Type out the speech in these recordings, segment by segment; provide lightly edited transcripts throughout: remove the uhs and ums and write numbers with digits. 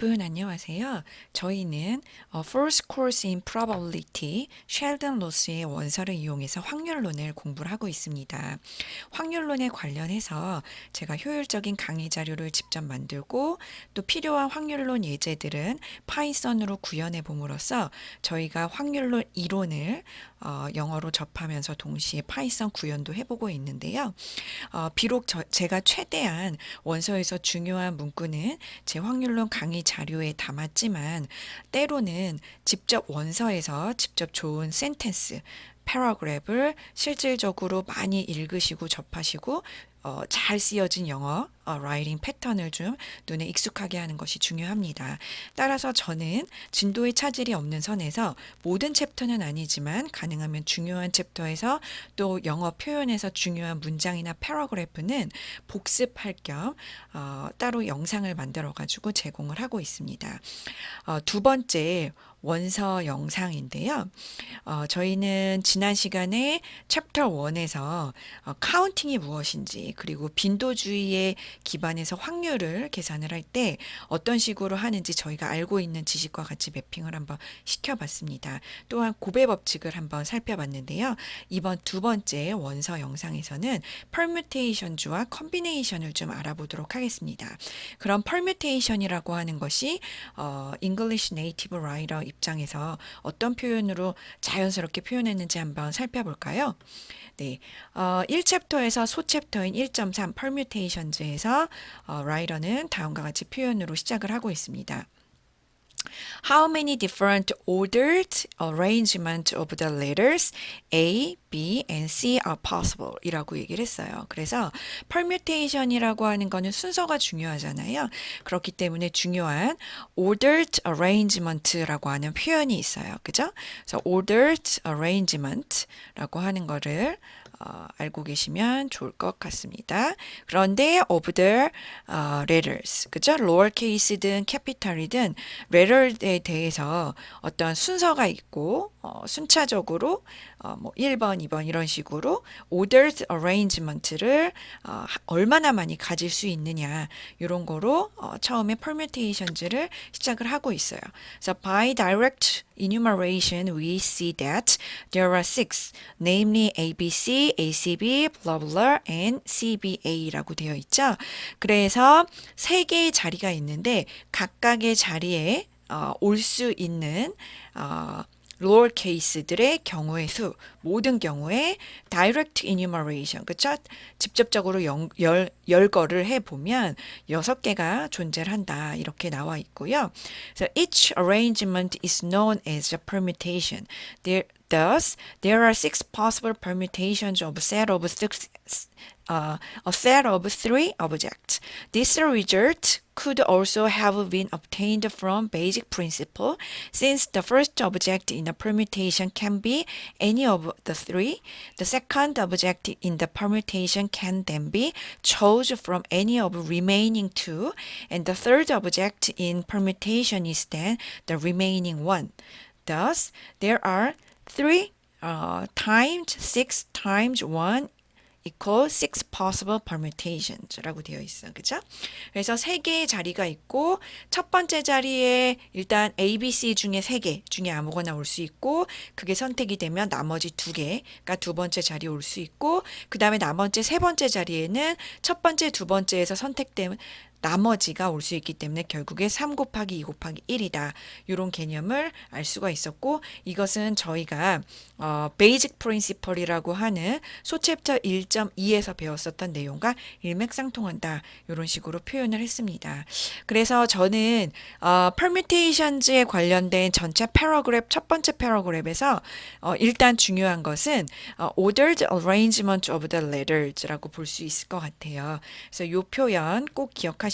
안녕하세요. 저희는 First Course in Probability, 셸던 로스의 원서를 이용해서 확률론을 공부를 하고 있습니다. 확률론에 관련해서 제가 효율적인 강의 자료를 직접 만들고 또 필요한 확률론 예제들은 파이썬으로 구현해 봄으로써 저희가 확률론 이론을 영어로 접하면서 동시에 파이썬 구현도 해보고 있는데요. 비록 제가 최대한 원서에서 중요한 문구는 제 확률론 강의 자료에 담았지만 때로는 직접 원서에서 직접 좋은 센텐스, 패러그랩을 실질적으로 많이 읽으시고 접하시고 잘 쓰여진 영어 라이팅 패턴을 좀 눈에 익숙하게 하는 것이 중요합니다. 따라서 저는 진도의 차질이 없는 선에서 모든 챕터는 아니지만 가능하면 중요한 챕터에서 또 영어 표현에서 중요한 문장이나 패러그래프는 복습할 겸 따로 영상을 만들어 가지고 제공을 하고 있습니다. 두 번째 원서 영상인데요. 저희는 지난 시간에 챕터 1에서 카운팅이 무엇인지 그리고 빈도주의에 기반해서 확률을 계산을 할 때 어떤 식으로 하는지 저희가 알고 있는 지식과 같이 매핑을 한번 시켜봤습니다. 또한 곱의 법칙을 한번 살펴봤는데요. 이번 두 번째 원서 영상에서는 permutation과 combination을 좀 알아보도록 하겠습니다. 그럼 permutation이라고 하는 것이 English Native Writer 입장에서 어떤 표현으로 자연스럽게 표현했는지 한번 살펴볼까요? 네, 1챕터에서 소챕터인 1.3 permutations에서 라이터는 다음과 같이 표현으로 시작을 하고 있습니다. How many different ordered arrangement of the letters A, B, and C are possible? 이라고 얘기를 했어요. 그래서 permutation이라고 하는 거는 순서가 중요하잖아요. 그렇기 때문에 중요한 ordered arrangement라고 하는 표현이 있어요. 그죠? 그래서 ordered arrangement라고 하는 거를 알고 계시면 좋을 것 같습니다. 그런데 of the letters, 그죠? lower case든 capital이든 letter에 대해서 어떤 순서가 있고 순차적으로 뭐 1번, 2번 이런 식으로 ordered arrangement를 얼마나 많이 가질 수 있느냐 이런 거로 처음에 permutations를 시작을 하고 있어요. 그래서 by direct enumeration we see that there are six, namely ABC, ACB, blah blah, and CBA라고 되어 있죠. 그래서 세 개의 자리가 있는데 각각의 자리에 올 수 있는 lower case들의 경우의 수, 모든 경우에 direct enumeration, 그쵸? 직접적으로 열거를 해보면 6개가 존재를 한다. 이렇게 나와 있고요. So each arrangement is known as a permutation. Thus, there are six possible permutations of a set of three objects. This result could also have been obtained from basic principle, since the first object in a permutation can be any of the three. The second object in the permutation can then be chosen from any of remaining two, and the third object in permutation is then the remaining one. Thus, there are 3 times 6 times 1 equals 6 possible permutations라고 되어 있어. 그죠? 그래서 세 개의 자리가 있고 첫 번째 자리에 일단 A, B, C 중에 세 개 중에 아무거나 올 수 있고 그게 선택이 되면 나머지 두 개가 두 번째 자리에 올 수 있고 그 다음에 나머지 세 번째 자리에는 첫 번째, 두 번째에서 선택된 나머지가 올 수 있기 때문에 결국에 3 곱하기 2 곱하기 1이다. 이런 개념을 알 수가 있었고 이것은 저희가 베이직 프린시펄이라고 하는 소챕터 1.2에서 배웠었던 내용과 일맥상통한다. 이런 식으로 표현을 했습니다. 그래서 저는 permutations에 관련된 전체 패러그랩 첫 번째 패러그랩에서 일단 중요한 것은 ordered arrangement of the letters라고 볼 수 있을 것 같아요. 그래서 이 표현 꼭 기억하시고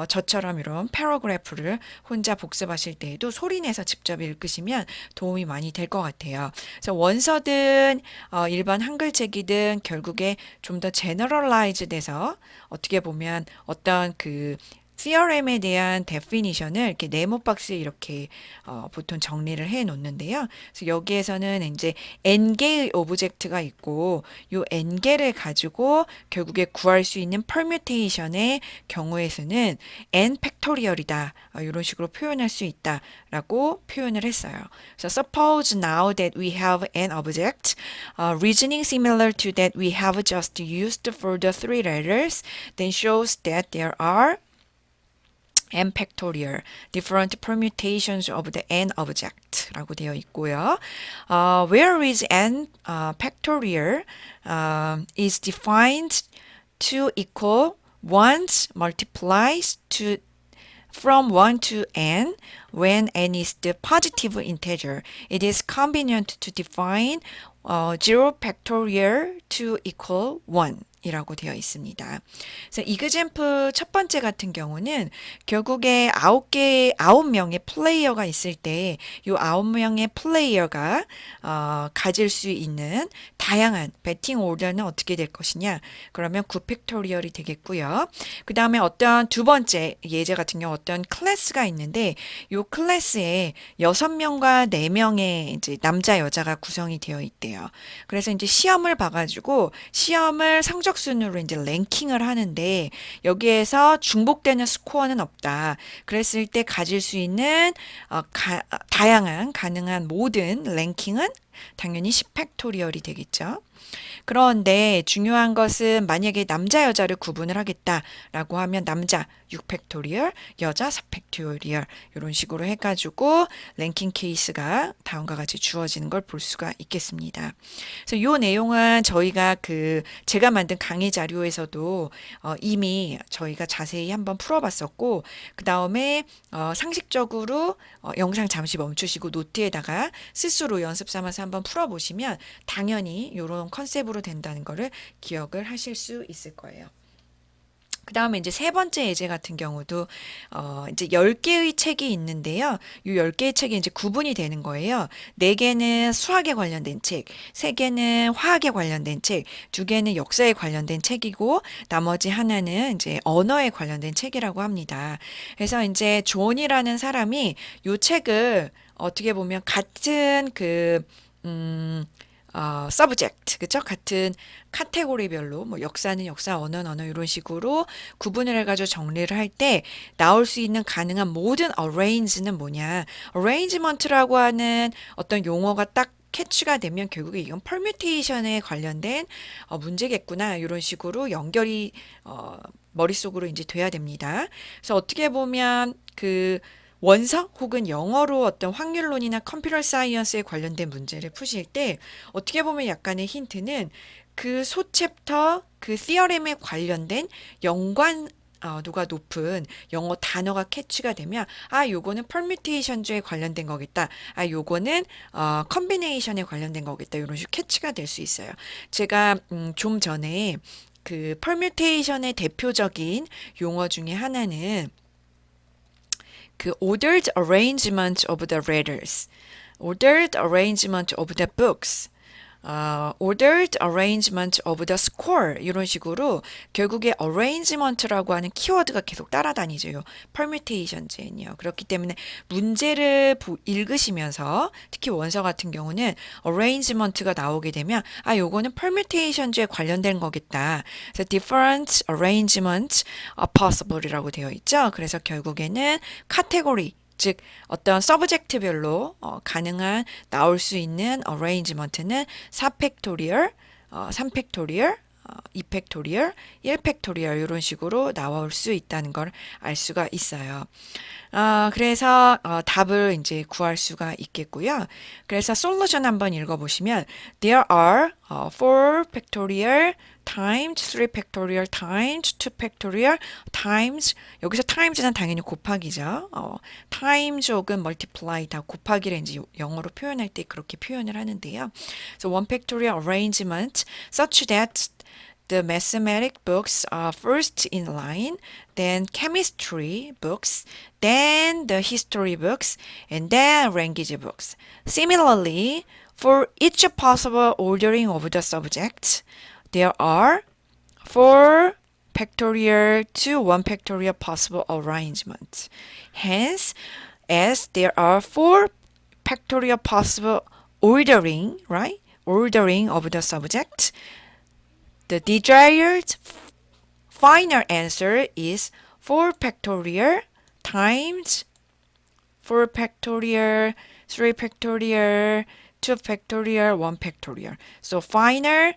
저처럼 이런 패러그래프를 혼자 복습하실 때에도 소리내서 직접 읽으시면 도움이 많이 될 것 같아요. 그래서 원서든 일반 한글책이든 결국에 좀 더 제너럴라이즈 돼서 어떻게 보면 어떤 그 theorem에 대한 definition을 이렇게 네모 박스에 이렇게 보통 정리를 해 놓는데요. 그래서 여기에서는 이제 n개의 오브젝트가 있고 요 n개를 가지고 결국에 구할 수 있는 permutation의 경우에서는 n 팩토리얼이다. 이런 식으로 표현할 수 있다라고 표현을 했어요. 그래서 suppose now that we have an object, reasoning similar to that we have just used for the three letters, then shows that there are n factorial different permutations of the n object라고 되어 있고요. Where is n factorial is defined to equal 1 multiplies to from 1 to n when n is the positive integer. It is convenient to define 0 factorial to equal 1. 이라고 되어 있습니다. 그래서 이그젬플 첫 번째 같은 경우는 결국에 9명의 플레이어가 있을 때 이 9명의 플레이어가 가질 수 있는 다양한 배팅 오더는 어떻게 될 것이냐? 그러면 9팩토리얼이 되겠고요. 그 다음에 어떤 두 번째 예제 같은 경우 어떤 클래스가 있는데 이 클래스에 6명과 4명의 이제 남자 여자가 구성이 되어 있대요. 그래서 이제 시험을 봐가지고 시험을 성적 순으로 이제 랭킹을 하는데 여기에서 중복되는 스코어는 없다. 그랬을 때 가질 수 있는 다양한 가능한 모든 랭킹은 당연히 10팩토리얼이 되겠죠. 그런데 중요한 것은 만약에 남자 여자를 구분을 하겠다라고 하면 남자 6팩토리얼, 여자 4팩토리얼 이런 식으로 해가지고 랭킹 케이스가 다음과 같이 주어지는 걸 볼 수가 있겠습니다. 그래서 이 내용은 저희가 제가 만든 강의 자료에서도 이미 저희가 자세히 한번 풀어봤었고 그 다음에 상식적으로 영상 잠시 멈추시고 노트에다가 스스로 연습 삼아서 한번 풀어보시면 당연히 이런 컨셉으로 된다는 거를 기억을 하실 수 있을 거예요. 그 다음에 이제 세 번째 예제 같은 경우도 이제 10개의 책이 있는데요. 이 10개의 책이 이제 구분이 되는 거예요. 4개는 수학에 관련된 책, 3개는 화학에 관련된 책, 2개는 역사에 관련된 책이고 나머지 하나는 이제 언어에 관련된 책이라고 합니다. 그래서 이제 존이라는 사람이 이 책을 어떻게 보면 같은 subject, 그쵸? 같은 카테고리별로, 뭐, 역사는 역사, 언어는 언어, 이런 식으로 구분을 해가지고 정리를 할 때 나올 수 있는 가능한 모든 arrange는 뭐냐. arrangement라고 하는 어떤 용어가 딱 캐치가 되면 결국에 이건 permutation에 관련된 문제겠구나. 이런 식으로 연결이 머릿속으로 이제 돼야 됩니다. 그래서 어떻게 보면 원서 혹은 영어로 어떤 확률론이나 컴퓨터 사이언스에 관련된 문제를 푸실 때 어떻게 보면 약간의 힌트는 소챕터 theorem에 관련된 연관도가 높은 영어 단어가 캐치가 되면 요거는 permutation에 관련된 거겠다. 요거는 combination에 관련된 거겠다. 이런 식으로 캐치가 될 수 있어요. 제가 좀 전에 permutation의 대표적인 용어 중에 하나는 ordered arrangement of the letters, ordered arrangement of the books, ordered arrangement of the score 이런 식으로 결국에 arrangement라고 하는 키워드가 계속 따라다니죠. permutation이요. 그렇기 때문에 문제를 읽으시면서 특히 원서 같은 경우는 arrangement가 나오게 되면 요거는 permutation에 관련된 거겠다. 그래서 different arrangements are possible이라고 되어 있죠. 그래서 결국에는 카테고리 즉 어떤 서브젝트별로 가능한 나올 수 있는 arrangement는 4팩토리얼, 3팩토리얼, 2팩토리얼, 1팩토리얼 이런 식으로 나올 수 있다는 걸 알 수가 있어요. 그래서 답을 이제 구할 수가 있겠고요. 그래서 솔루션 한번 읽어보시면 There are 4 factorial times 3 factorial times 2 factorial times 여기서 times는 당연히 곱하기죠. times 혹은 multiply 다 곱하기를 이제 영어로 표현할 때 그렇게 표현을 하는데요. So 1 factorial arrangement such that the mathematics books are first in line, then chemistry books, then the history books, and then language books. Similarly, for each possible ordering of the subjects, there are 4 factorial to 1 factorial possible arrangement. Hence, as there are 4 factorial possible ordering, right? Ordering of the subject, the desired final answer is 4 factorial times 4 factorial, 3 factorial, 2 factorial, 1 factorial. So final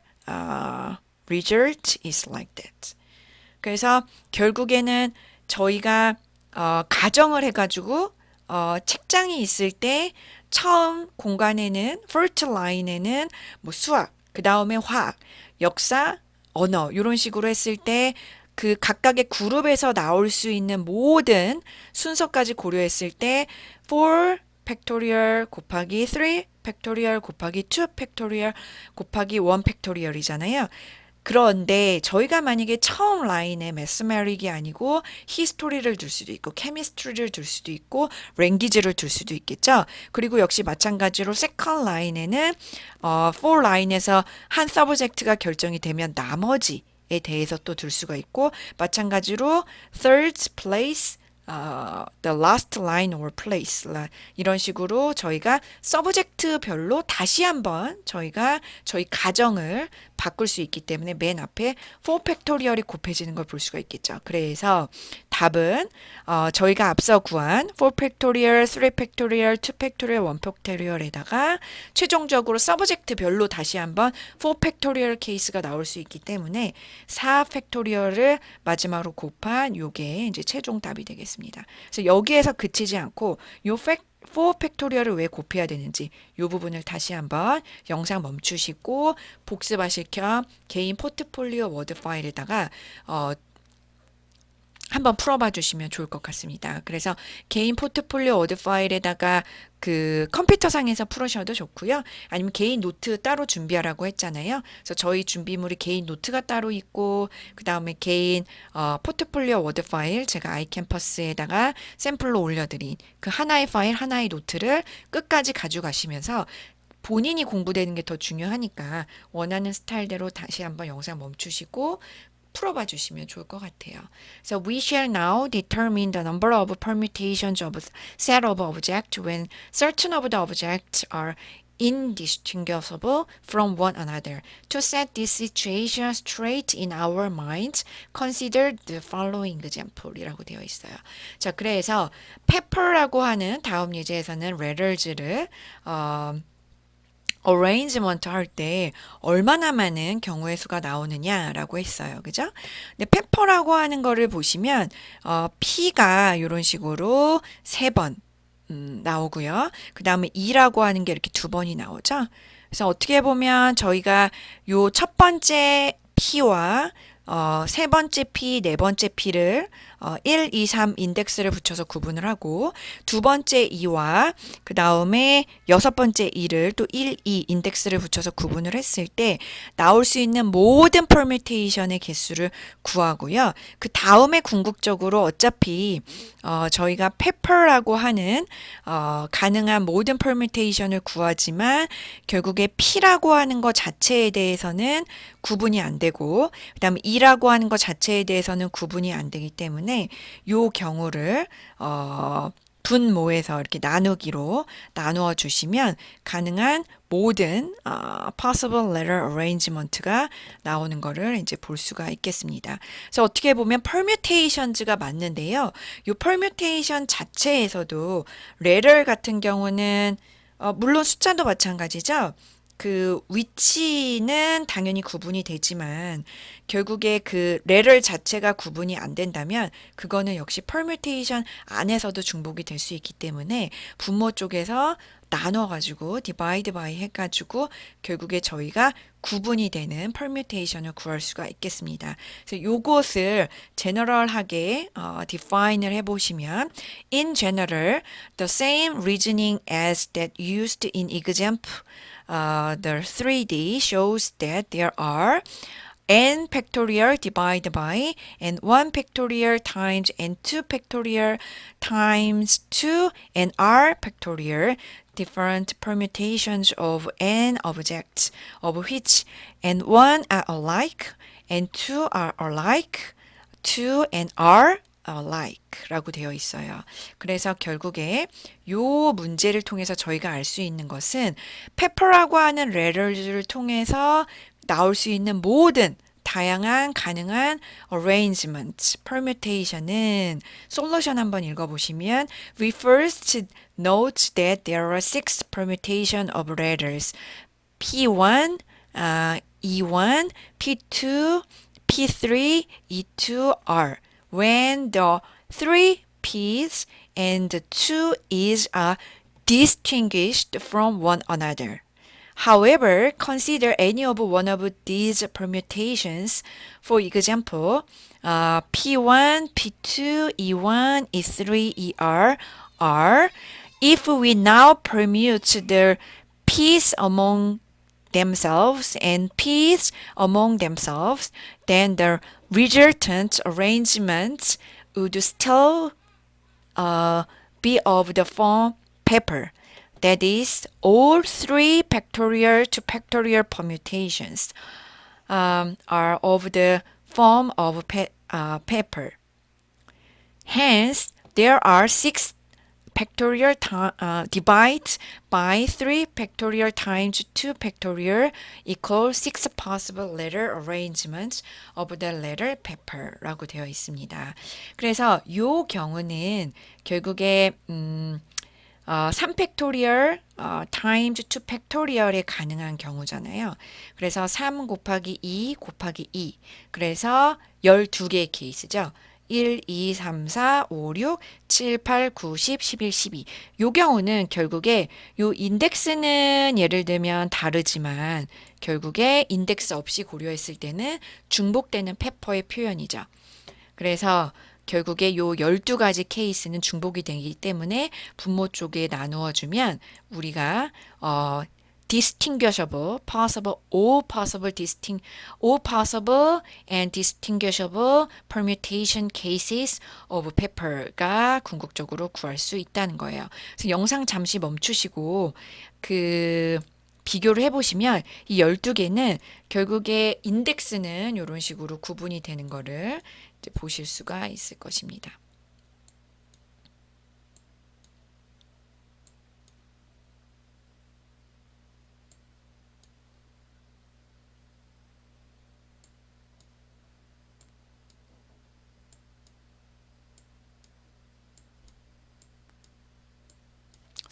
result is like that. 그래서 결국에는 저희가 가정을 해가지고 책장이 있을 때 처음 공간에는 first line에는 뭐 수학, 그 다음에 화학, 역사, 언어 이런 식으로 했을 때 그 각각의 그룹에서 나올 수 있는 모든 순서까지 고려했을 때 4 팩토리얼 곱하기 3 팩토리얼 곱하기 2 팩토리얼 곱하기 1 팩토리얼이잖아요. 그런데 저희가 만약에 처음 라인에 매스메릭이 아니고 히스토리를 둘 수도 있고 케미스트리를 둘 수도 있고 랭귀지를 둘 수도 있겠죠. 그리고 역시 마찬가지로 세컨 라인에는 4 라인에서 한 서브젝트가 결정이 되면 나머지에 대해서 또 둘 수가 있고 마찬가지로 third place the last line or place 이런 식으로 저희가 서브젝트별로 다시 한번 저희가 저희 가정을 바꿀 수 있기 때문에 맨 앞에 4 팩토리얼이 곱해지는 걸 볼 수가 있겠죠. 그래서 답은 저희가 앞서 구한 4 팩토리얼, 3 팩토리얼, 2 팩토리얼, 1 팩토리얼에다가 최종적으로 서브젝트별로 다시 한번 4 팩토리얼 케이스가 나올 수 있기 때문에 4 팩토리얼을 마지막으로 곱한 요게 이제 최종 답이 되겠습니다. 그래서 여기에서 그치지 않고 요 4 팩토리얼을 왜 곱해야 되는지 이 부분을 다시 한번 영상 멈추시고 복습하실 겸 개인 포트폴리오 워드 파일에다가 한번 풀어봐 주시면 좋을 것 같습니다. 그래서 개인 포트폴리오 워드 파일에다가 그 컴퓨터상에서 풀으셔도 좋고요. 아니면 개인 노트 따로 준비하라고 했잖아요. 그래서 저희 준비물이 개인 노트가 따로 있고 그 다음에 개인 포트폴리오 워드 파일 제가 아이캠퍼스에다가 샘플로 올려드린 그 하나의 파일 하나의 노트를 끝까지 가져가시면서 본인이 공부되는 게 더 중요하니까 원하는 스타일대로 다시 한번 영상 멈추시고 풀어봐 주시면 좋을 것 같아요. So we shall now determine the number of permutations of a set of objects when certain of the objects are indistinguishable from one another. To set this situation straight in our minds, consider the following example이라고 되어 있어요. 자, 그래서 pepper라고 하는 다음 예제에서는 letters를 어레인지먼트 할 때 얼마나 많은 경우의 수가 나오느냐라고 했어요. 그죠? 근데 페퍼라고 하는 거를 보시면 P가 이런 식으로 3번 나오고요. 그 다음에 E라고 하는 게 이렇게 2번이 나오죠. 그래서 어떻게 보면 저희가 요 첫 번째 P와 세 번째 P, 네 번째 P를 1, 2, 3 인덱스를 붙여서 구분을 하고 두 번째 E와 그 다음에 여섯 번째 E를 또 1, 2 인덱스를 붙여서 구분을 했을 때 나올 수 있는 모든 퍼뮤테이션의 개수를 구하고요. 그 다음에 궁극적으로 어차피 저희가 pepper라고 하는 가능한 모든 퍼뮤테이션을 구하지만 결국에 P라고 하는 것 자체에 대해서는 구분이 안 되고 그 다음에 E라고 하는 것 자체에 대해서는 구분이 안 되기 때문에 요 경우를 분모에서 이렇게 나누기로 나누어 주시면 가능한 모든 possible letter arrangement가 나오는 거를 이제 볼 수가 있겠습니다. 그래서 어떻게 보면 permutations가 맞는데요. 요 permutation 자체에서도 letter 같은 경우는 물론 숫자도 마찬가지죠. 그 위치는 당연히 구분이 되지만 결국에 그 레럴 자체가 구분이 안 된다면 그거는 역시 permutation 안에서도 중복이 될 수 있기 때문에 분모 쪽에서 나눠가지고 divide by 해가지고 결국에 저희가 구분이 되는 permutation을 구할 수가 있겠습니다. 그래서 요것을 general하게 define을 해보시면 in general the same reasoning as that used in example the 3D shows that there are n factorial divided by and 1 factorial times and 2 factorial times 2 and r factorial different permutations of n objects of which and 1 are alike and 2 are alike to, and are like 라고 되어 있어요. 그래서 결국에 요 문제를 통해서 저희가 알 수 있는 것은 pepper라고 하는 letter를 통해서 나올 수 있는 모든 다양한 가능한 arrangement, permutation은 솔루션 한번 읽어보시면 we first note that there are 6 permutation of letters P1, E1, P2, P3, E2, R. When the 3 P's and 2 E's are distinguished from one another. However, consider any of one of these permutations. For example, P1, P2, E1, E3, ER are. If we now permute the P's among themselves and P's among themselves, then the resultant arrangements would still be of the form pepper. That is, all 3 factorial to factorial permutations are of the form of pepper. Hence, there are 6 factorial divide by 3 factorial times 2 factorial equals 6 possible letter arrangements of the letter pepper라고 되어 있습니다. 그래서 요 경우는 결국에 3팩토리얼 times 2 팩토리얼에 가능한 경우잖아요. 그래서 3 곱하기 2 곱하기 2. 그래서 12개의 케이스죠. 1, 2, 3, 4, 5, 6, 7, 8, 9, 10, 11, 12. 요 경우는 결국에 요 인덱스는 예를 들면 다르지만 결국에 인덱스 없이 고려했을 때는 중복되는 페퍼의 표현이죠. 그래서 결국에 요 12가지 케이스는 중복이 되기 때문에 분모 쪽에 나누어 주면 우리가 distinguishable, possible, all possible and distinguishable permutation cases of pepper가 궁극적으로 구할 수 있다는 거예요. 그래서 영상 잠시 멈추시고 비교를 해보시면 이 12개는 결국에 인덱스는 이런 식으로 구분이 되는 거를 이제 보실 수가 있을 것입니다.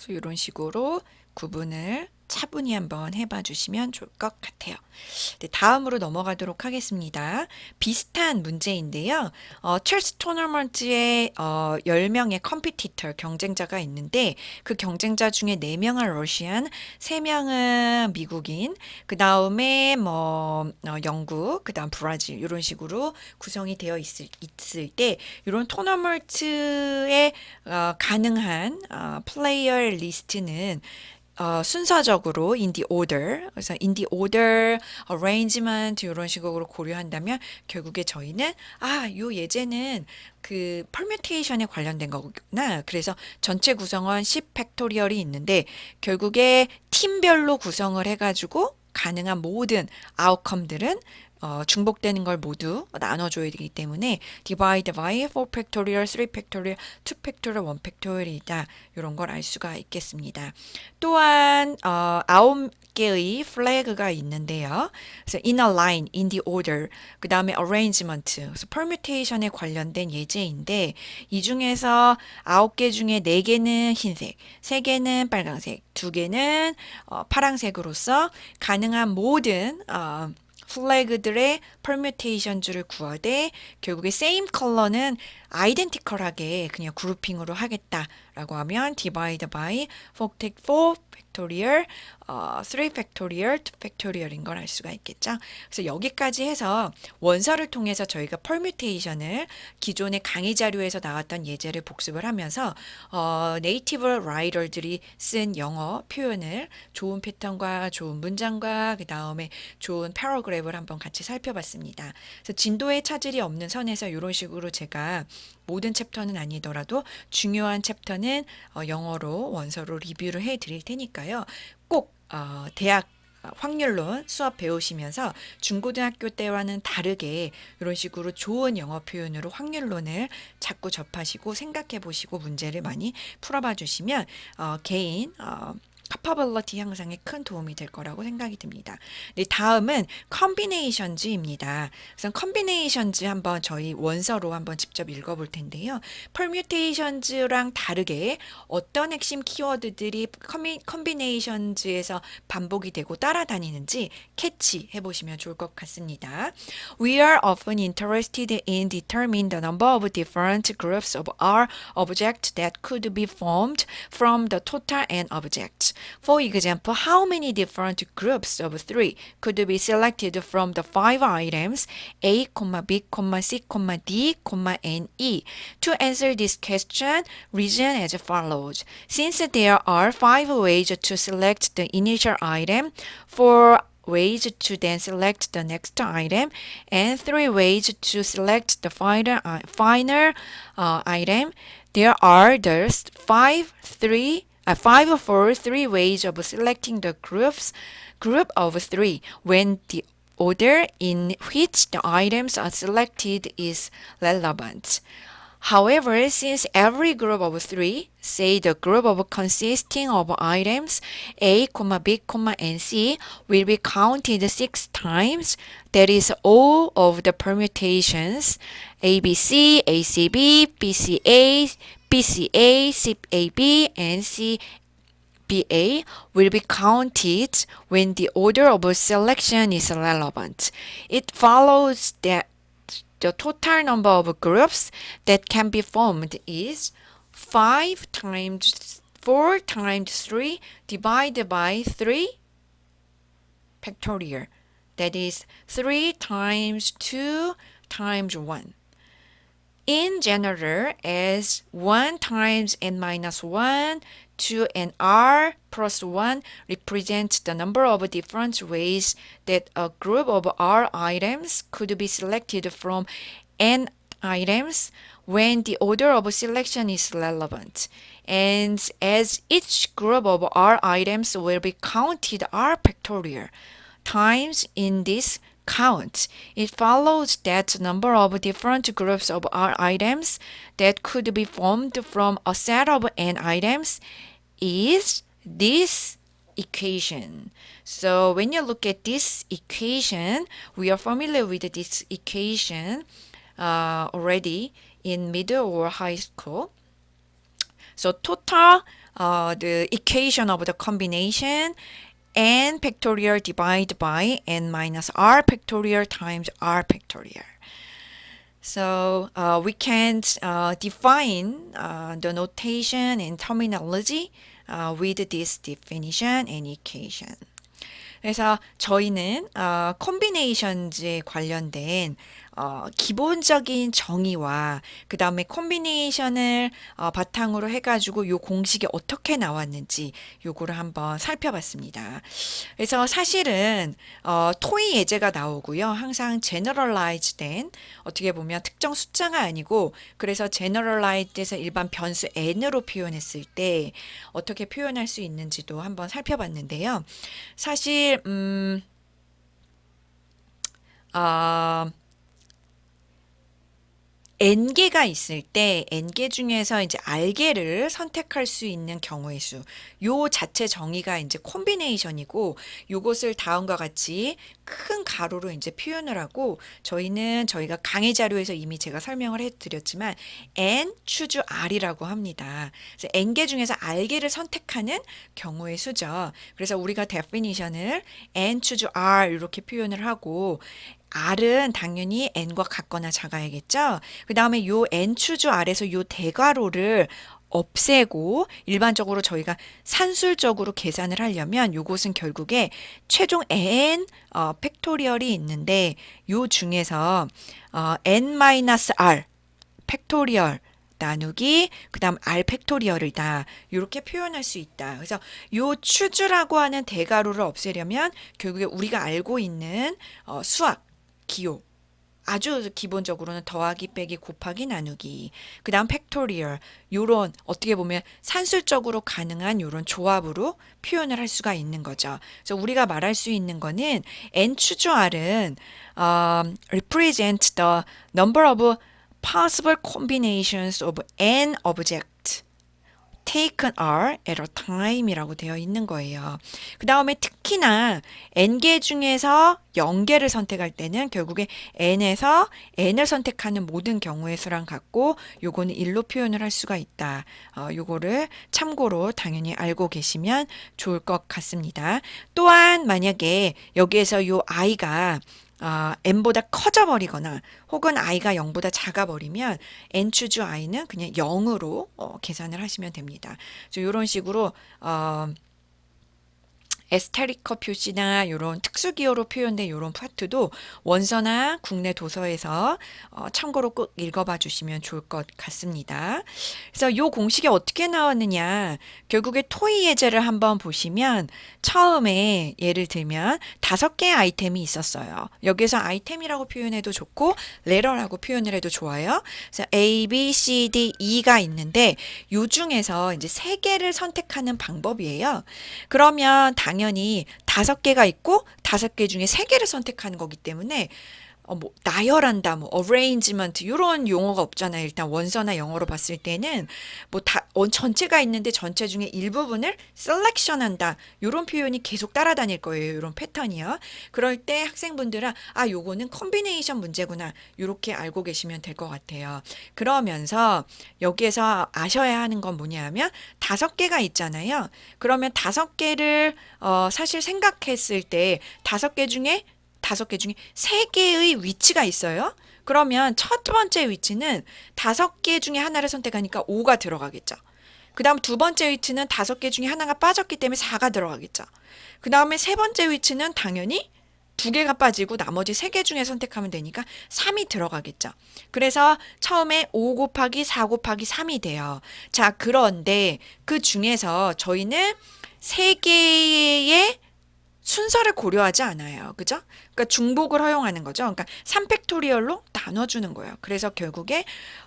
그래서 이런 식으로 구분을 차분히 한번 해봐 주시면 좋을 것 같아요. 네, 다음으로 넘어가도록 하겠습니다. 비슷한 문제인데요. 체스 토너먼트에 10명의 컴피티터 경쟁자가 있는데 그 경쟁자 중에 4명은 러시안, 3명은 미국인, 그 다음에 영국, 그 다음 브라질 이런 식으로 구성이 되어 있을 때 이런 토너먼트에 가능한 플레이어 리스트는 순서적으로 in the order, 그래서 in the order arrangement 이런 식으로 고려한다면 결국에 저희는 요 예제는 그 permutation에 관련된 거구나. 그래서 전체 구성원 10 팩토리얼이 있는데 결국에 팀별로 구성을 해가지고 가능한 모든 아웃컴들은 중복되는 걸 모두 나눠줘야 되기 때문에 divide by 4 factorial, 3 factorial, 2 factorial, 1 factorial이다. 이런 걸 알 수가 있겠습니다. 또한 9개의 플래그가 있는데요. 그래서 in a line, in the order, 그 다음에 arrangement, 그래서 permutation에 관련된 예제인데 이 중에서 9개 중에 4개는 흰색, 3개는 빨강색, 2개는 파랑색으로서 가능한 모든 플래그들의 permutation들을 구하되 결국에 same 컬러는 아이덴티컬하게 그냥 그룹핑으로 하겠다라고 하면 divide by 4 factorial, 3 factorial, 2 factorial인 걸 알 수가 있겠죠. 그래서 여기까지 해서 원서를 통해서 저희가 permutation을 기존의 강의 자료에서 나왔던 예제를 복습을 하면서 네이티브 라이터들이 쓴 영어 표현을 좋은 패턴과 좋은 문장과 그 다음에 좋은 패러그래프를 한번 같이 살펴봤습니다. 그래서 진도의 차질이 없는 선에서 이런 식으로 제가 모든 챕터는 아니더라도 중요한 챕터는 영어로 원서로 리뷰를 해드릴 테니까요. 꼭 대학 확률론 수업 배우시면서 중고등학교 때와는 다르게 이런 식으로 좋은 영어 표현으로 확률론을 자꾸 접하시고 생각해 보시고 문제를 많이 풀어봐 주시면 개인 capability 향상에 큰 도움이 될 거라고 생각이 듭니다. 네, 다음은 combinations입니다. 그래서 combinations 한번 저희 원서로 한번 직접 읽어볼 텐데요. permutations랑 다르게 어떤 핵심 키워드들이 combinations에서 반복이 되고 따라다니는지 캐치해 보시면 좋을 것 같습니다. We are often interested in determining the number of different groups of R objects that could be formed from the total N objects. For example, how many different groups of 3 could be selected from the 5 items A, B, C, D, and E? To answer this question, reason as follows. Since there are 5 ways to select the initial item, 4 ways to then select the next item, and 3 ways to select the final item, there are thus 5, 4, 3 ways of selecting the group of 3 when the order in which the items are selected is relevant. However, since every group of 3, say the group of consisting of items A, B, and C, will be counted 6 times, that is all of the permutations ABC, ACB, BCA, BCA, CAB, and CBA will be counted when the order of selection is relevant. It follows that the total number of groups that can be formed is 5 times 4 times 3 divided by 3 factorial. That is 3 times 2 times 1. In general, as 1 times n minus 1, 2 and r plus 1 represents the number of different ways that a group of r items could be selected from n items when the order of selection is relevant. And as each group of r items will be counted r factorial times in this count, it follows that the number of different groups of R items that could be formed from a set of N items is this equation. So when you look at this equation, we are familiar with this equation already in middle or high school. So total, the equation of the combination n factorial divided by n minus r factorial times r factorial. So we can define the notation and terminology with this definition and equation. 그래서 저희는 콤비네이션즈에 관련된 기본적인 정의와 그 다음에 콤비네이션을 바탕으로 해가지고 요 공식이 어떻게 나왔는지 요거를 한번 살펴봤습니다. 그래서 사실은 토의 예제가 나오고요. 항상 generalized 된 어떻게 보면 특정 숫자가 아니고 그래서 generalized에서 일반 변수 n으로 표현했을 때 어떻게 표현할 수 있는지도 한번 살펴봤는데요. 사실 n개가 있을 때 n개 중에서 이제 r개를 선택할 수 있는 경우의 수. 요 자체 정의가 이제 콤비네이션이고 요것을 다음과 같이 큰 가로로 이제 표현을 하고 저희가 강의 자료에서 이미 제가 설명을 해 드렸지만 n choose r이라고 합니다. 그래서 n개 중에서 r개를 선택하는 경우의 수죠. 그래서 우리가 definition을 n choose r 이렇게 표현을 하고 r은 당연히 n과 같거나 작아야겠죠. 그 다음에 요 n 추주 r에서 요 대괄호를 없애고 일반적으로 저희가 산술적으로 계산을 하려면 요것은 결국에 최종 n 팩토리얼이 있는데 요 중에서 n-r 팩토리얼 나누기 그다음 r 팩토리얼이다. 이렇게 표현할 수 있다. 그래서 요 추주라고 하는 대괄호를 없애려면 결국에 우리가 알고 있는 수학 기호 아주 기본적으로는 더하기, 빼기, 곱하기, 나누기. 그 다음 팩토리얼. 요런 어떻게 보면 산술적으로 가능한 요런 조합으로 표현을 할 수가 있는 거죠. 그래서 우리가 말할 수 있는 거는 n 추조 r은 represent the number of possible combinations of n object taken are at a time이라고 되어 있는 거예요. 그 다음에 특히나 n개 중에서 0개를 선택할 때는 결국에 n에서 n을 선택하는 모든 경우의 수랑 같고 요거는 1로 표현을 할 수가 있다. 요거를 참고로 당연히 알고 계시면 좋을 것 같습니다. 또한 만약에 여기에서 요 i가 n보다 커져 버리거나 혹은 i가 0보다 작아 버리면 n 추즈 i는 그냥 0으로 계산을 하시면 됩니다. 그래서 이런 식으로 에스테리커 표시나 이런 특수기호로 표현된 이런 파트도 원서나 국내 도서에서 참고로 꼭 읽어봐 주시면 좋을 것 같습니다. 그래서 이 공식이 어떻게 나왔느냐, 결국에 토의 예제를 한번 보시면 처음에 예를 들면 5개의 아이템이 있었어요. 여기서 아이템이라고 표현해도 좋고 레러라고 표현을 해도 좋아요. 그래서 A, B, C, D, E가 있는데 이 중에서 이제 3개를 선택하는 방법이에요. 그러면 당연히 5개가 있고 5개 중에 3개를 선택하는 거기 때문에 뭐 나열한다, 뭐 arrangement 이런 용어가 없잖아요. 일단 원서나 영어로 봤을 때는 뭐 전체가 있는데 전체 중에 일부분을 selection한다 이런 표현이 계속 따라다닐 거예요. 이런 패턴이요. 그럴 때 학생분들은 요거는 컴비네이션 문제구나 이렇게 알고 계시면 될 것 같아요. 그러면서 여기에서 아셔야 하는 건 뭐냐면 5개가 있잖아요. 그러면 5개를 사실 생각했을 때 5개 중에 3개의 위치가 있어요. 그러면 첫 번째 위치는 5개 중에 하나를 선택하니까 5가 들어가겠죠. 그 다음 두 번째 위치는 5개 중에 하나가 빠졌기 때문에 4가 들어가겠죠. 그 다음에 세 번째 위치는 당연히 2개가 빠지고 나머지 3개 중에 선택하면 되니까 3이 들어가겠죠. 그래서 처음에 5 곱하기 4 곱하기 3이 돼요. 자, 그런데 그 중에서 저희는 3개의 순서를 고려하지 않아요. 그죠? 그러니까 중복을 허용하는 거죠. 그러니까 3팩토리얼로 나눠주는 거예요. 그래서 결국에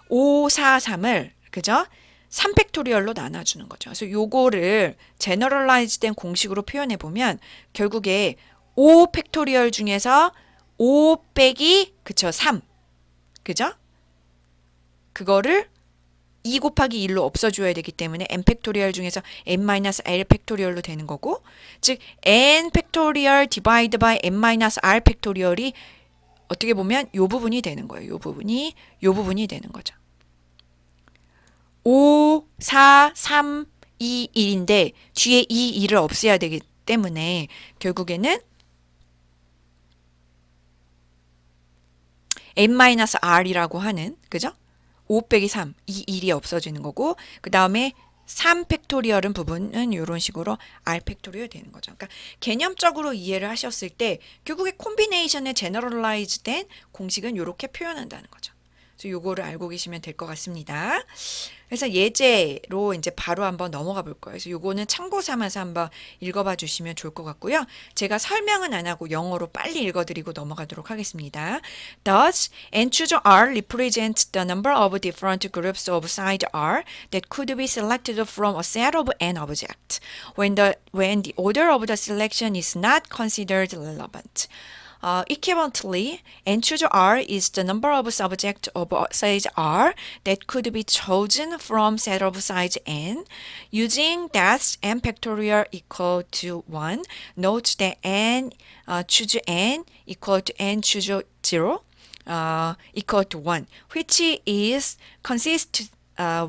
5, 4, 3을 그죠? 3팩토리얼로 나눠주는 거죠. 그래서 요거를 제너럴라이즈 된 공식으로 표현해 보면 결국에 5 팩토리얼 중에서 5 빼기 그쵸? 3. 그죠? 그거를 2 곱하기 1로 없어줘야 되기 때문에 n 팩토리얼 중에서 n-r 팩토리얼로 되는 거고, 즉 n 팩토리얼 디바이드 바이 n-r 팩토리얼이 어떻게 보면 요 부분이 되는 거예요. 요 부분이 되는 거죠. 5, 4, 3, 2, 1인데 뒤에 이 2를 없애야 되기 때문에 결국에는 n-r이라고 하는 그죠? 5 빼기 3, 이 1이 없어지는 거고, 그 다음에 3 팩토리얼은 부분은 이런 식으로 r 팩토리얼 되는 거죠. 그러니까 개념적으로 이해를 하셨을 때 결국에 콤비네이션의 제너럴라이즈 된 공식은 이렇게 표현한다는 거죠. 그래서 요거를 알고 계시면 될 것 같습니다. 그래서 예제로 이제 바로 한번 넘어가 볼 거예요. 그래서 요거는 참고 삼아서 한번 읽어봐 주시면 좋을 것 같고요. 제가 설명은 안 하고 영어로 빨리 읽어드리고 넘어가도록 하겠습니다. Thus, n choose R represents the number of different groups of size R that could be selected from a set of n objects when the order of the selection is not considered relevant. Equivalently, n choose R is the number of subjects of size R that could be chosen from set of size n. Using that n factorial equal to 1, note that n choose n equal to n choose 0 equal to 1, which is consistent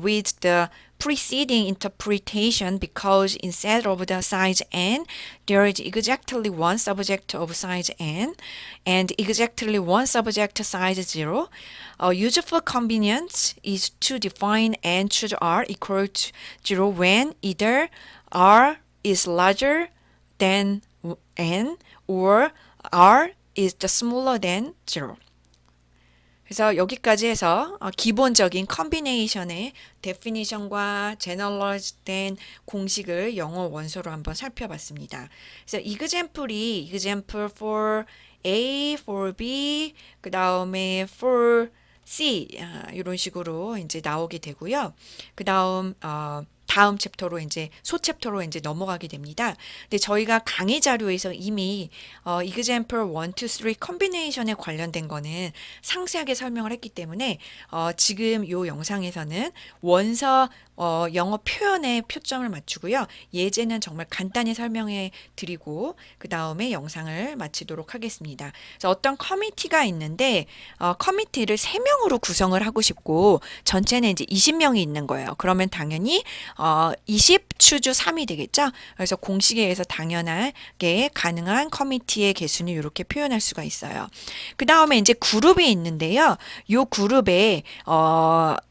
with the preceding interpretation because instead of the size n, there is exactly one subject of size n and exactly one subject size 0. A useful convenience is to define n choose r equal to 0 when either r is larger than n or r is the smaller than 0. 그래서 여기까지 해서 기본적인 컨비네이션의 데피니션과 제너럴라이즈 된 공식을 영어 원서로 한번 살펴봤습니다. 그래서 example for A for B, 그 다음에 for C, 이런 식으로 이제 나오게 되고요. 그 다음, 다음 챕터로 이제 소 챕터로 이제 넘어가게 됩니다. 근데 저희가 강의 자료에서 이미 example 1, 2, 3 컨비네이션에 관련된 거는 상세하게 설명을 했기 때문에 지금 이 영상에서는 원서 영어 표현에 표점을 맞추고요. 예제는 정말 간단히 설명해 드리고 그 다음에 영상을 마치도록 하겠습니다. 그래서 어떤 커미티가 있는데 커미티를 3명으로 구성을 하고 싶고 전체는 이제 20명이 있는 거예요. 그러면 당연히 20 추주 3이 되겠죠. 그래서 공식에 의해서 당연하게 가능한 커미티의 개수는 이렇게 표현할 수가 있어요. 그 다음에 이제 그룹이 있는데요. 요 그룹에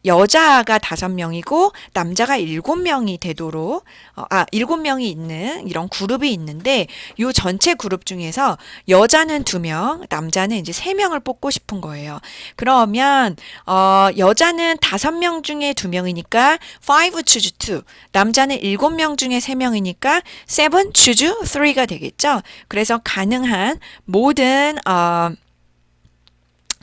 여자가 5명이고 남자가 7명이 되도록 7명이 있는 이런 그룹이 있는데 요 전체 그룹 중에서 여자는 2명, 남자는 이제 3명을 뽑고 싶은 거예요. 그러면 여자는 5명 중에 2명이니까 5 choose 2, 남자는 7명 중에 3명이니까 7 choose 3가 되겠죠. 그래서 가능한 모든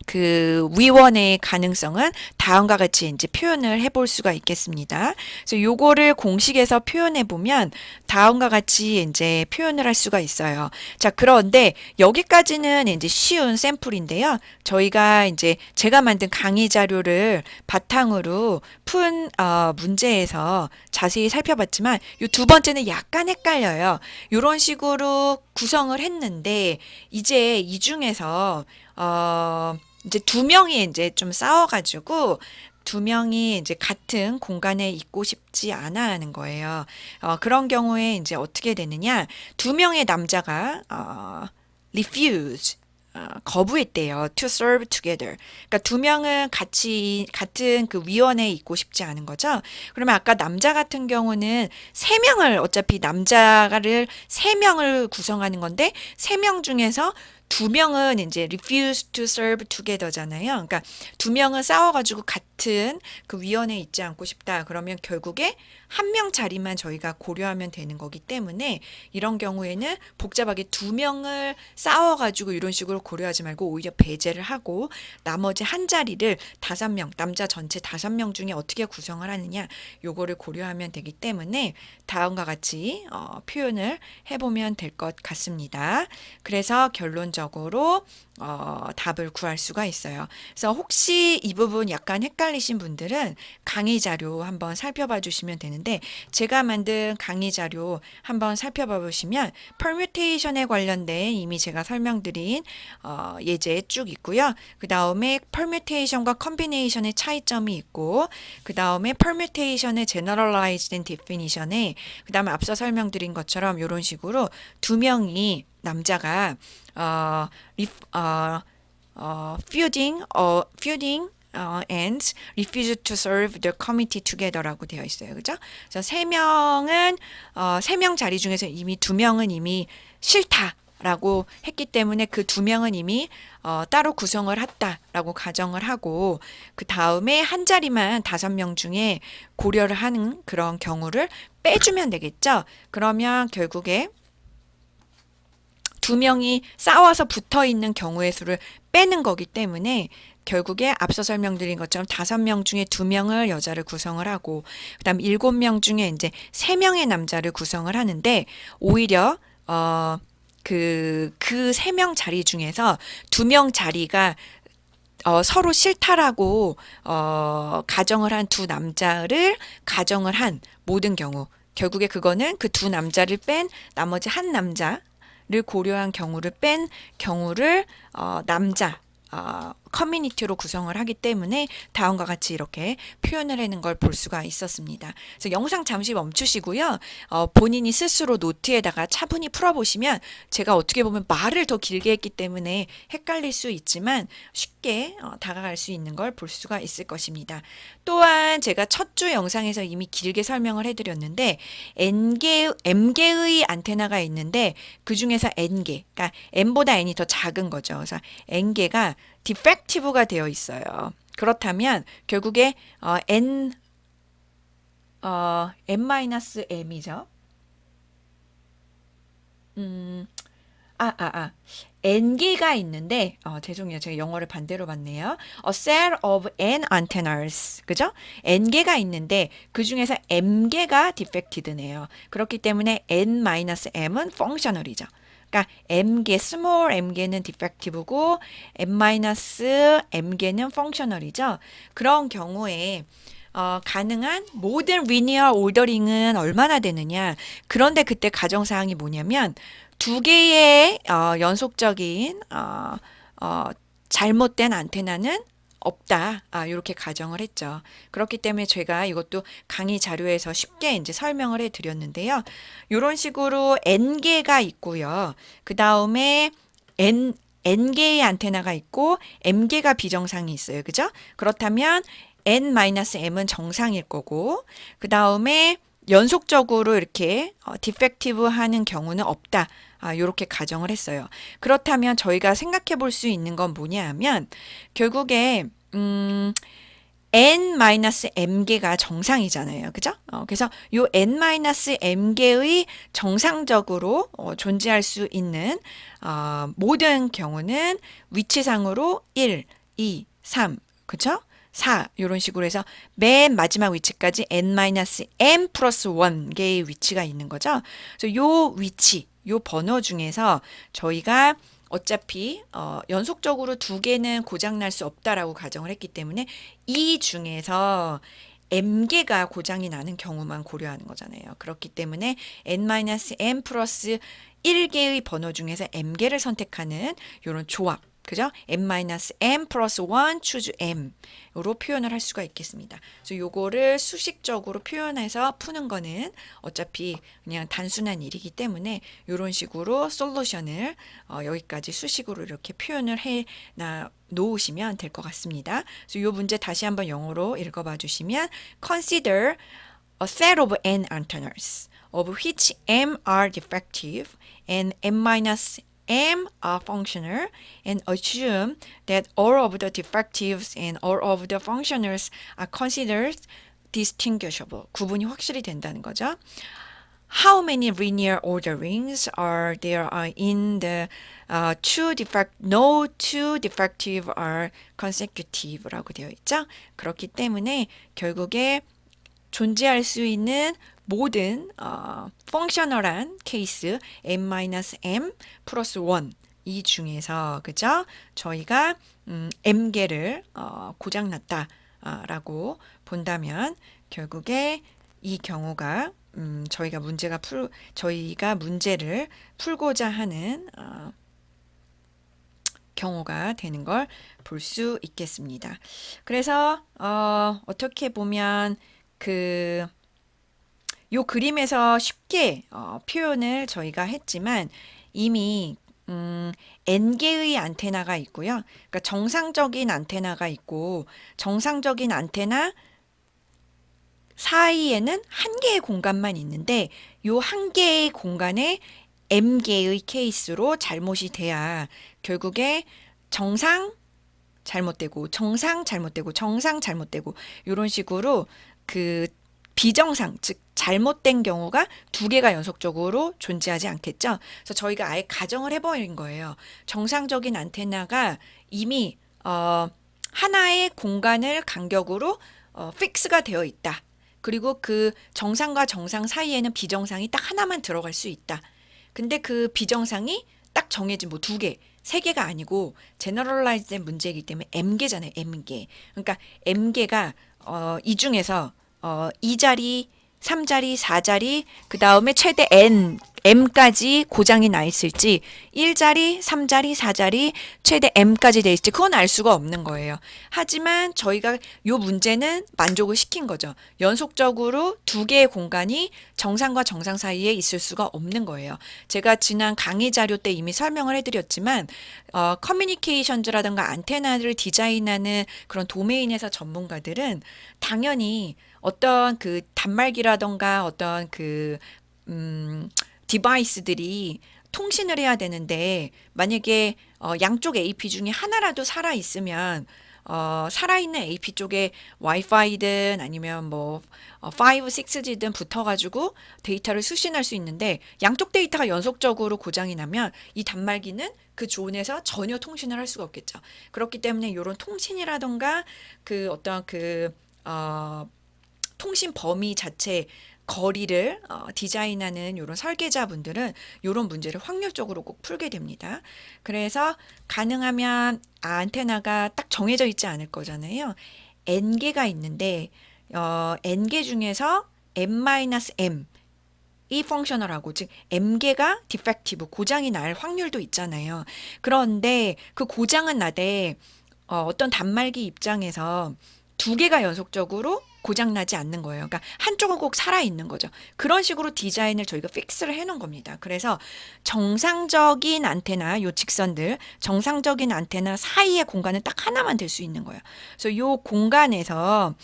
그 위원의 가능성은 다음과 같이 이제 표현을 해볼 수가 있겠습니다. 그래서 요거를 공식에서 표현해 보면 다음과 같이 이제 표현을 할 수가 있어요. 자, 그런데 여기까지는 이제 쉬운 샘플인데요. 저희가 이제 제가 만든 강의 자료를 바탕으로 푼 문제에서 자세히 살펴봤지만 요 두 번째는 약간 헷갈려요. 요런 식으로 구성을 했는데 이제 이 중에서 이제 2명이 이제 좀 싸워가지고 2명이 이제 같은 공간에 있고 싶지 않아 하는 거예요. 그런 경우에 이제 어떻게 되느냐? 2명의 남자가 refuse 거부했대요. To serve together. 그러니까 2명은 같은 그 위원회에 있고 싶지 않은 거죠. 그러면 아까 남자 같은 경우는 3명을 어차피 남자를 3명을 구성하는 건데 3명 중에서 2명은 이제 refuse to serve together잖아요. 그러니까 2명은 싸워가지고 같은 그 위원회에 있지 않고 싶다. 그러면 결국에 1명 자리만 저희가 고려하면 되는 거기 때문에 이런 경우에는 복잡하게 2명을 싸워가지고 이런 식으로 고려하지 말고 오히려 배제를 하고 나머지 한 자리를 5명, 남자 전체 5명 중에 어떻게 구성을 하느냐 요거를 고려하면 되기 때문에 다음과 같이 표현을 해보면 될 것 같습니다. 그래서 결론적으로 답을 구할 수가 있어요. 그래서 혹시 이 부분 약간 헷갈리신 분들은 강의 자료 한번 살펴봐 주시면 되는데 제가 만든 강의 자료 한번 살펴봐 보시면 permutation에 관련된 이미 제가 설명드린 예제 쭉 있고요. 그 다음에 permutation과 combination의 차이점이 있고 그 다음에 permutation의 generalized definition에 그 다음에 앞서 설명드린 것처럼 이런 식으로 2명이 남자가 feuding and refuse to serve the committee together라고 되어 있어요. 그죠? 그래서 3명은 3명 자리 중에서 이미 2명은 이미 싫다라고 했기 때문에 그 2명은 이미 따로 구성을 했다라고 가정을 하고 그 다음에 한 자리만 5명 중에 고려를 하는 그런 경우를 빼주면 되겠죠. 그러면 결국에 2명이 싸워서 붙어 있는 경우의 수를 빼는 거기 때문에 결국에 앞서 설명드린 것처럼 5명 중에 2명을 여자를 구성을 하고 그다음 7명 중에 이제 3명의 남자를 구성을 하는데 오히려 그 3명 자리 중에서 2명 자리가 서로 싫다라고 가정을 한 2 남자를 가정을 한 모든 경우 결국에 그거는 그 2 남자를 뺀 나머지 한 남자를 고려한 경우를 뺀 경우를 남자 커뮤니티로 구성을 하기 때문에 다음과 같이 이렇게 표현을 하는 걸 볼 수가 있었습니다. 그래서 영상 잠시 멈추시고요. 본인이 스스로 노트에다가 차분히 풀어보시면 제가 어떻게 보면 말을 더 길게 했기 때문에 헷갈릴 수 있지만 쉽게 다가갈 수 있는 걸 볼 수가 있을 것입니다. 또한 제가 첫 주 영상에서 이미 길게 설명을 해드렸는데 M개의 안테나가 있는데 그 중에서 N개, 그러니까 M보다 N이 더 작은 거죠. 그래서 N개가 디펙티브가 되어 있어요. 그렇다면 결국에 N-M이죠. n개가 있는데, 죄송해요. 제가 영어를 반대로 봤네요. A set of n antennas. 그죠? n개가 있는데, 그 중에서 m개가 defected네요. 그렇기 때문에 n-m은 functional이죠. 그러니까 m개, small m개는 defective고, m-m개는 functional이죠. 그런 경우에, 가능한 모든 리니어 오더링은 얼마나 되느냐. 그런데 그때 가정사항이 뭐냐면 두 개의 연속적인 잘못된 안테나는 없다. 이렇게 가정을 했죠. 그렇기 때문에 제가 이것도 강의 자료에서 쉽게 이제 설명을 해 드렸는데요. 이런 식으로 n개가 있고요. 그 다음에 n개의 안테나가 있고 m개가 비정상이 있어요. 그죠? 그렇다면 n-m은 정상일 거고, 그 다음에 연속적으로 이렇게 디펙티브 하는 경우는 없다. 이렇게 가정을 했어요. 그렇다면 저희가 생각해 볼 수 있는 건 뭐냐 하면, 결국에, n-m개가 정상이잖아요. 그죠? 그래서 요 n-m개의 정상적으로 존재할 수 있는 모든 경우는 위치상으로 1, 2, 3, 그죠? 4 이런 식으로 해서 맨 마지막 위치까지 n-m 플러스 1개의 위치가 있는 거죠. 그래서 요 위치, 요 번호 중에서 저희가 어차피 연속적으로 두 개는 고장 날 수 없다라고 가정을 했기 때문에 이 중에서 m개가 고장이 나는 경우만 고려하는 거잖아요. 그렇기 때문에 n-m 플러스 1개의 번호 중에서 m개를 선택하는 이런 조합, 그죠? m-m 플러스 1 choose m으로 표현을 할 수가 있겠습니다. 그래서 요거를 수식적으로 표현해서 푸는 거는 어차피 그냥 단순한 일이기 때문에 이런 식으로 솔루션을 여기까지 수식으로 이렇게 표현을 해 놓으시면 될 것 같습니다. 그래서 요 문제 다시 한번 영어로 읽어봐 주시면 Consider a set of n antennas of which m are defective and m are functional and assume that all of the defectives and all of the functionals are considered distinguishable. 구분이 확실히 된다는 거죠. How many linear orderings are there in the no two defective are consecutive라고 되어 있죠. 그렇기 때문에 결국에 존재할 수 있는 모든 펑셔널한 케이스 m-m 플러스 1 이 중에서 그죠? 저희가 m개를 고장났다라고 본다면 결국에 이 경우가 저희가 문제를 풀고자 하는 경우가 되는 걸 볼 수 있겠습니다. 그래서 어떻게 보면 요 그림에서 쉽게 표현을 저희가 했지만 이미 n개의 안테나가 있고요. 그러니까 정상적인 안테나가 있고 정상적인 안테나 사이에는 한 개의 공간만 있는데 요 한 개의 공간에 m개의 케이스로 잘못이 돼야 결국에 정상 잘못되고 정상 잘못되고 정상 잘못되고 이런 식으로 비정상, 즉 잘못된 경우가 두 개가 연속적으로 존재하지 않겠죠. 그래서 저희가 아예 가정을 해버린 거예요. 정상적인 안테나가 이미 하나의 공간을 간격으로 픽스가 되어 있다. 그리고 그 정상과 정상 사이에는 비정상이 딱 하나만 들어갈 수 있다. 근데 그 비정상이 딱 정해진 뭐 두 개, 세 개가 아니고 제너럴라이즈된 문제이기 때문에 m개잖아요. m개. 그러니까 m개가 이 중에서 2자리, 3자리, 4자리, 그 다음에 최대 m까지 고장이 나 있을지 1자리, 3자리, 4자리, 최대 m까지 돼 있을지 그건 알 수가 없는 거예요. 하지만 저희가 요 문제는 만족을 시킨 거죠. 연속적으로 두 개의 공간이 정상과 정상 사이에 있을 수가 없는 거예요. 제가 지난 강의 자료 때 이미 설명을 해드렸지만 커뮤니케이션즈라든가 안테나를 디자인하는 그런 도메인에서 전문가들은 당연히 어떤 단말기라던가 어떤 디바이스들이 통신을 해야 되는데 만약에 양쪽 AP 중에 하나라도 살아 있으면 살아있는 AP 쪽에 와이파이든 아니면 뭐 5, 6G든 붙어가지고 데이터를 수신할 수 있는데 양쪽 데이터가 연속적으로 고장이 나면 이 단말기는 그 존에서 전혀 통신을 할 수가 없겠죠. 그렇기 때문에 이런 통신이라던가 그 어떤 통신 범위 자체 거리를 디자인하는 이런 설계자분들은 이런 문제를 확률적으로 꼭 풀게 됩니다. 그래서 가능하면 안테나가 딱 정해져 있지 않을 거잖아요. N개가 있는데 N개 중에서 N-M 이 펑셔널하고 즉 M개가 디펙티브 고장이 날 확률도 있잖아요. 그런데 그 고장은 나되 어떤 단말기 입장에서 두 개가 연속적으로 고장 나지 않는 거예요. 그러니까 한쪽은 꼭 살아 있는 거죠. 그런 식으로 디자인을 저희가 픽스를 해 놓은 겁니다. 그래서 정상적인 안테나 요 직선들 정상적인 안테나 사이의 공간은 딱 하나만 될 수 있는 거예요. 그래서 요 공간에서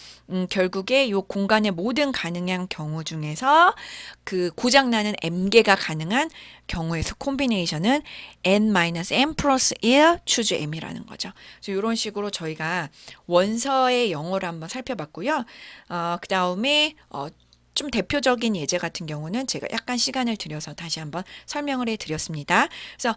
결국에 요 공간의 모든 가능한 경우 중에서 그 고장 나는 M개가 가능한 경우에서 콤비네이션은 N-M 플러스 1 choose M이라는 거죠. 그래서 이런 식으로 저희가 원서의 영어를 한번 살펴봤고요. 그 다음에 좀 대표적인 예제 같은 경우는 제가 약간 시간을 들여서 다시 한번 설명을 해드렸습니다. 그래서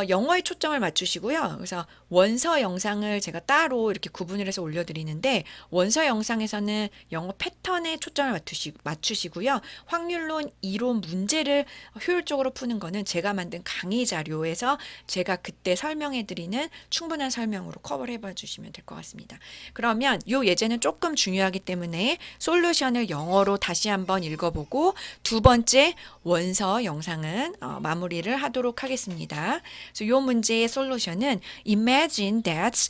영어에 초점을 맞추시고요. 그래서 원서 영상을 제가 따로 이렇게 구분을 해서 올려드리는데 원서 영상에서는 영어 패턴에 초점을 맞추시고요. 확률론 이론 문제를 효율적으로 푸는 거는 제가 만든 강의 자료에서 제가 그때 설명해드리는 충분한 설명으로 커버를 해봐 주시면 될 것 같습니다. 그러면 이 예제는 조금 중요하기 때문에 솔루션을 영어로 다시 한번 읽어보고 두 번째 원서 영상은 마무리를 하도록 하겠습니다. 그래서 이 문제의 솔루션은 Imagine that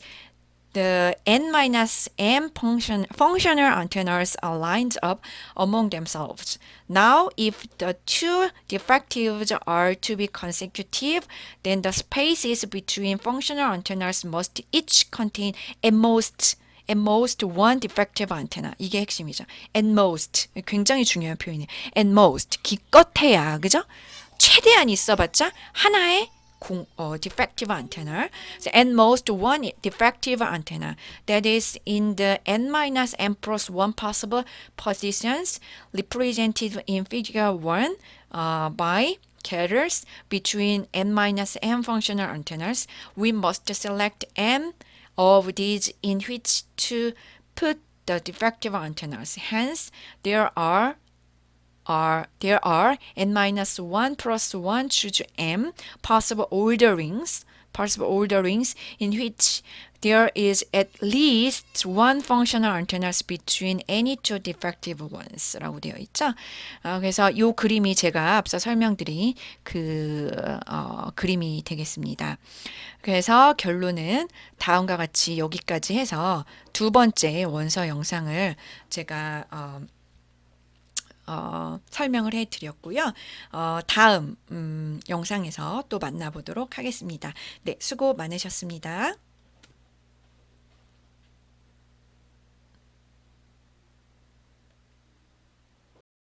the N-M functional antennas are lined up among themselves. Now, if the two defectives are to be consecutive, then the spaces between functional antennas must each contain at most one defective antenna. 이게 핵심이죠. at most. 굉장히 중요한 표현이에요. at most. 기껏해야, 그죠? 최대한 있어봤자 하나의 defective antenna. So at most one defective antenna that is in the n-m plus 1 possible positions represented in figure 1 by carriers between n-m functional antennas. We must select m of these in which to put the defective antennas. Hence, there are n-1 plus 1 choose m possible orderings in which there is at least one functional antennas between any two defective ones 라고 되어 있죠. 그래서 이 그림이 제가 앞서 설명드린 그림이 되겠습니다. 그래서 결론은 다음과 같이 여기까지 해서 두 번째 원서 영상을 제가 설명을 해드렸고요. 다음 영상에서 또 만나보도록 하겠습니다. 네, 수고 많으셨습니다.